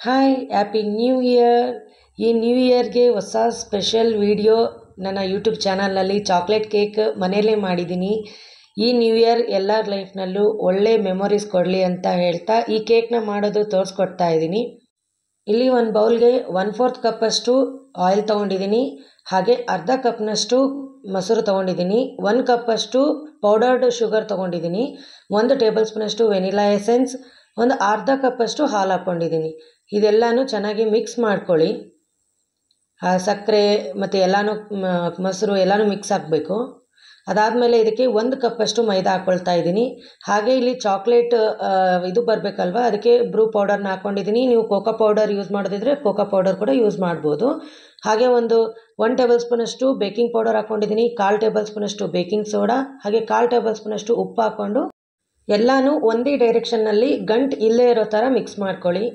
Hi happy new year. ಈ new ಇಯರ್ಗೆ ಹೊಸ ಸ್ಪೆಷಲ್ ವಿಡಿಯೋ ನನ್ನ ಯೂಟ್ಯೂಬ್ ಚಾನಲಲ್ಲಿ ಚಾಕ್ಲೇಟ್ ಕೇಕ್ ಮನೆಯಲ್ಲೇ ಮಾಡಿದ್ದೀನಿ. ಈ ನ್ಯೂ ಇಯರ್ ಎಲ್ಲರ ಲೈಫ್ನಲ್ಲೂ ಒಳ್ಳೆ ಮೆಮೊರೀಸ್ ಕೊಡಲಿ ಅಂತ ಹೇಳ್ತಾ ಈ ಕೇಕ್ನ ಮಾಡೋದು ತೋರಿಸ್ಕೊಡ್ತಾ ಇದ್ದೀನಿ. ಇಲ್ಲಿ ಒಂದು ಬೌಲ್ಗೆ 1/4 ಕಪ್ಪಷ್ಟು ಆಯಿಲ್ ತೊಗೊಂಡಿದ್ದೀನಿ. ಹಾಗೆ ಅರ್ಧ ಕಪ್ನಷ್ಟು ಮೊಸರು ತೊಗೊಂಡಿದ್ದೀನಿ. 1 ಕಪ್ಪಷ್ಟು ಪೌಡರ್ಡ್ ಶುಗರ್ ತೊಗೊಂಡಿದ್ದೀನಿ. 1 ಟೇಬಲ್ ಸ್ಪೂನಷ್ಟು ವೆನಿಲಾ ಎಸೆನ್ಸ್, ಒಂದು ಅರ್ಧ ಕಪ್ಪಷ್ಟು ಹಾಲು ಹಾಕ್ಕೊಂಡಿದ್ದೀನಿ. ಇದೆಲ್ಲನೂ ಚೆನ್ನಾಗಿ ಮಿಕ್ಸ್ ಮಾಡ್ಕೊಳ್ಳಿ. ಸಕ್ಕರೆ ಮತ್ತು ಎಲ್ಲನೂ ಮೊಸರು ಎಲ್ಲನೂ ಮಿಕ್ಸ್ ಆಗಬೇಕು. ಅದಾದಮೇಲೆ ಇದಕ್ಕೆ 1 ಕಪ್ಪಷ್ಟು ಮೈದಾ ಹಾಕ್ಕೊಳ್ತಾ ಇದ್ದೀನಿ. ಹಾಗೆ ಇಲ್ಲಿ ಚಾಕ್ಲೇಟ್ ಇದು ಬರಬೇಕಲ್ವ, ಅದಕ್ಕೆ ಬ್ರೂ ಪೌಡರ್ನ ಹಾಕ್ಕೊಂಡಿದ್ದೀನಿ. ನೀವು ಕೋಕೋ ಪೌಡರ್ ಯೂಸ್ ಮಾಡೋದಿದ್ರೆ ಕೋಕೋ ಪೌಡರ್ ಕೂಡ ಯೂಸ್ ಮಾಡ್ಬೋದು. ಹಾಗೆ 1 ಟೇಬಲ್ ಸ್ಪೂನಷ್ಟು ಬೇಕಿಂಗ್ ಪೌಡರ್ ಹಾಕ್ಕೊಂಡಿದ್ದೀನಿ. 1/4 ಟೇಬಲ್ ಸ್ಪೂನಷ್ಟು ಬೇಕಿಂಗ್ ಸೋಡಾ, ಹಾಗೆ 1/4 ಟೇಬಲ್ ಸ್ಪೂನಷ್ಟು ಉಪ್ಪು ಹಾಕ್ಕೊಂಡು ಎಲ್ಲನೂ ಒಂದೇ ಡೈರೆಕ್ಷನ್ನಲ್ಲಿ ಗಂಟು ಇಲ್ಲೇ ಇರೋ ಥರ ಮಿಕ್ಸ್ ಮಾಡ್ಕೊಳ್ಳಿ.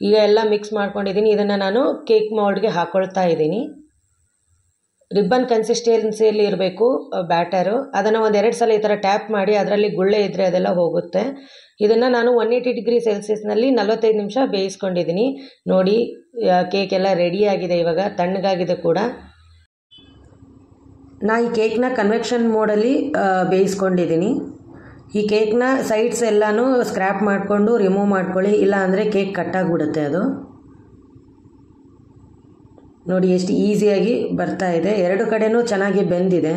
ಈಗ ಎಲ್ಲ ಮಿಕ್ಸ್ ಮಾಡ್ಕೊಂಡಿದ್ದೀನಿ. ಇದನ್ನು ನಾನು ಕೇಕ್ ಮೌಲ್ಡ್ಗೆ ಹಾಕ್ಕೊಳ್ತಾ ಇದ್ದೀನಿ. ರಿಬ್ಬನ್ ಕನ್ಸಿಸ್ಟೆನ್ಸಿಯಲ್ಲಿ ಇರಬೇಕು ಬ್ಯಾಟರು. ಅದನ್ನು 1-2 ಸಲ ಈ ಥರ ಟ್ಯಾಪ್ ಮಾಡಿ ಅದರಲ್ಲಿ ಗುಳ್ಳೆ ಇದ್ದರೆ ಅದೆಲ್ಲ ಹೋಗುತ್ತೆ. ಇದನ್ನು ನಾನು 180 ಡಿಗ್ರಿ ಸೆಲ್ಸಿಯಸ್ನಲ್ಲಿ 45 ನಿಮಿಷ ಬೇಯಿಸ್ಕೊಂಡಿದ್ದೀನಿ. ನೋಡಿ ಕೇಕ್ ಎಲ್ಲ ರೆಡಿಯಾಗಿದೆ. ಇವಾಗ ತಣ್ಣಗಾಗಿದೆ ಕೂಡ. ನಾನು ಈ ಕೇಕ್ನ ಕನ್ವೆಕ್ಷನ್ ಮೋಡಲ್ಲಿ ಬೇಯಿಸ್ಕೊಂಡಿದ್ದೀನಿ. ಈ ಕೇಕ್ನ ಸೈಡ್ಸ್ ಎಲ್ಲನೂ ಸ್ಕ್ರ್ಯಾಪ್ ಮಾಡಿಕೊಂಡು ರಿಮೂವ್ ಮಾಡ್ಕೊಳ್ಳಿ, ಇಲ್ಲ ಅಂದರೆ ಕೇಕ್ ಕಟ್ಟಾಗಿಬಿಡುತ್ತೆ ಅದು. ನೋಡಿ ಎಷ್ಟು ಈಸಿಯಾಗಿ ಬರ್ತಾ ಇದೆ. 2 ಕಡೆನೂ ಚೆನ್ನಾಗಿ ಬೆಂದಿದೆ.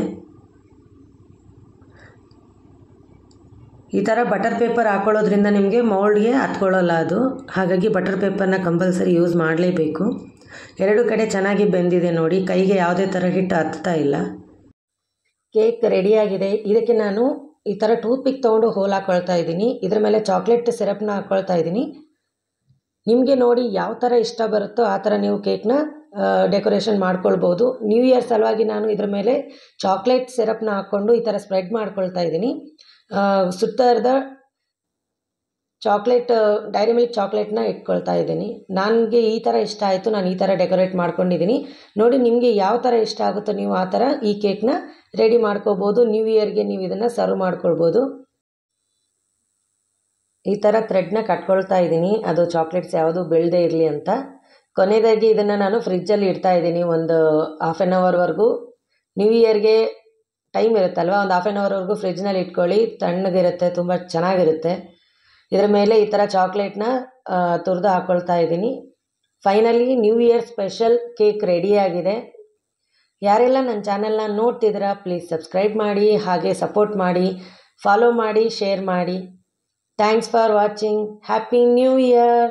ಈ ಥರ ಬಟರ್ ಪೇಪರ್ ಹಾಕ್ಕೊಳ್ಳೋದ್ರಿಂದ ನಿಮಗೆ ಮೌಲ್ಡ್ಗೆ ಹತ್ಕೊಳ್ಳಲ್ಲ ಅದು. ಹಾಗಾಗಿ ಬಟರ್ ಪೇಪರ್ನ ಕಂಪಲ್ಸರಿ ಯೂಸ್ ಮಾಡಲೇಬೇಕು. 2 ಕಡೆ ಚೆನ್ನಾಗಿ ಬೆಂದಿದೆ ನೋಡಿ. ಕೈಗೆ ಯಾವುದೇ ಥರ ಹಿಟ್ಟು ಹತ್ತಾ ಇಲ್ಲ. ಕೇಕ್ ರೆಡಿಯಾಗಿದೆ. ಇದಕ್ಕೆ ನಾನು ಈ ಥರ ಟೂತ್ ಪಿಕ್ ತೊಗೊಂಡು ಹೋಲ್ ಹಾಕ್ಕೊಳ್ತಾ ಇದ್ದೀನಿ. ಇದರ ಮೇಲೆ ಚಾಕ್ಲೇಟ್ ಸಿರಪ್ನ ಹಾಕ್ಕೊಳ್ತಾ ಇದ್ದೀನಿ. ನಿಮಗೆ ನೋಡಿ ಯಾವ ಥರ ಇಷ್ಟ ಬರುತ್ತೋ ಆ ಥರ ನೀವು ಕೇಕ್ನ ಡೆಕೋರೇಷನ್ ಮಾಡ್ಕೊಳ್ಬೋದು. ನ್ಯೂ ಇಯರ್ ಸಲುವಾಗಿ ನಾನು ಇದ್ರ ಮೇಲೆ ಚಾಕ್ಲೇಟ್ ಸಿರಪ್ನ ಹಾಕ್ಕೊಂಡು ಈ ಥರ ಸ್ಪ್ರೆಡ್ ಮಾಡ್ಕೊಳ್ತಾ ಇದ್ದೀನಿ. ಸುತ್ತರದ ಚಾಕ್ಲೇಟ್ ಡೈರಿ ಮಿಲ್ಕ್ ಚಾಕ್ಲೇಟ್ನ ಇಟ್ಕೊಳ್ತಾ ಇದ್ದೀನಿ. ನನಗೆ ಈ ಥರ ಇಷ್ಟ ಆಯಿತು, ನಾನು ಈ ಥರ ಡೆಕೋರೇಟ್ ಮಾಡ್ಕೊಂಡಿದ್ದೀನಿ. ನೋಡಿ ನಿಮಗೆ ಯಾವ ಥರ ಇಷ್ಟ ಆಗುತ್ತೋ ನೀವು ಆ ಥರ ಈ ಕೇಕ್ನ ರೆಡಿ ಮಾಡ್ಕೋಬೋದು. ನ್ಯೂ ಇಯರ್ಗೆ ನೀವು ಇದನ್ನು ಸರ್ವ್ ಮಾಡ್ಕೊಳ್ಬೋದು. ಈ ಥರ ಥ್ರೆಡ್ನ ಕಟ್ಕೊಳ್ತಾ ಇದ್ದೀನಿ, ಅದು ಚಾಕ್ಲೇಟ್ಸ್ ಯಾವುದು ಬೀಳದೇ ಇರಲಿ ಅಂತ. ಕೊನೆಯದಾಗಿ ಇದನ್ನು ನಾನು ಫ್ರಿಜ್ಜಲ್ಲಿ ಇಡ್ತಾ ಇದ್ದೀನಿ ಒಂದು 1/2 an hourವರೆಗೂ. ನ್ಯೂ ಇಯರ್ಗೆ ಟೈಮ್ ಇರುತ್ತಲ್ವ, ಒಂದು 1/2 an hourವರೆಗೂ ಫ್ರಿಜ್ನಲ್ಲಿ ಇಟ್ಕೊಳ್ಳಿ. ತಣ್ಣಗಿರುತ್ತೆ, ತುಂಬ ಚೆನ್ನಾಗಿರುತ್ತೆ. ಇದರ ಮೇಲೆ ಈ ಥರ ಚಾಕ್ಲೇಟ್ನ ತುರಿದು ಹಾಕ್ಕೊಳ್ತಾ ಇದ್ದೀನಿ. Finally new year special cake ರೆಡಿಯಾಗಿದೆ. ಯಾರೆಲ್ಲ ನನ್ನ ಚಾನಲ್ನ ನೋಡ್ತಿದ್ದೀರಾ ಪ್ಲೀಸ್ ಸಬ್ಸ್ಕ್ರೈಬ್ ಮಾಡಿ, ಹಾಗೆ ಸಪೋರ್ಟ್ ಮಾಡಿ, ಫಾಲೋ ಮಾಡಿ, ಶೇರ್ ಮಾಡಿ. Thanks for watching. Happy new year.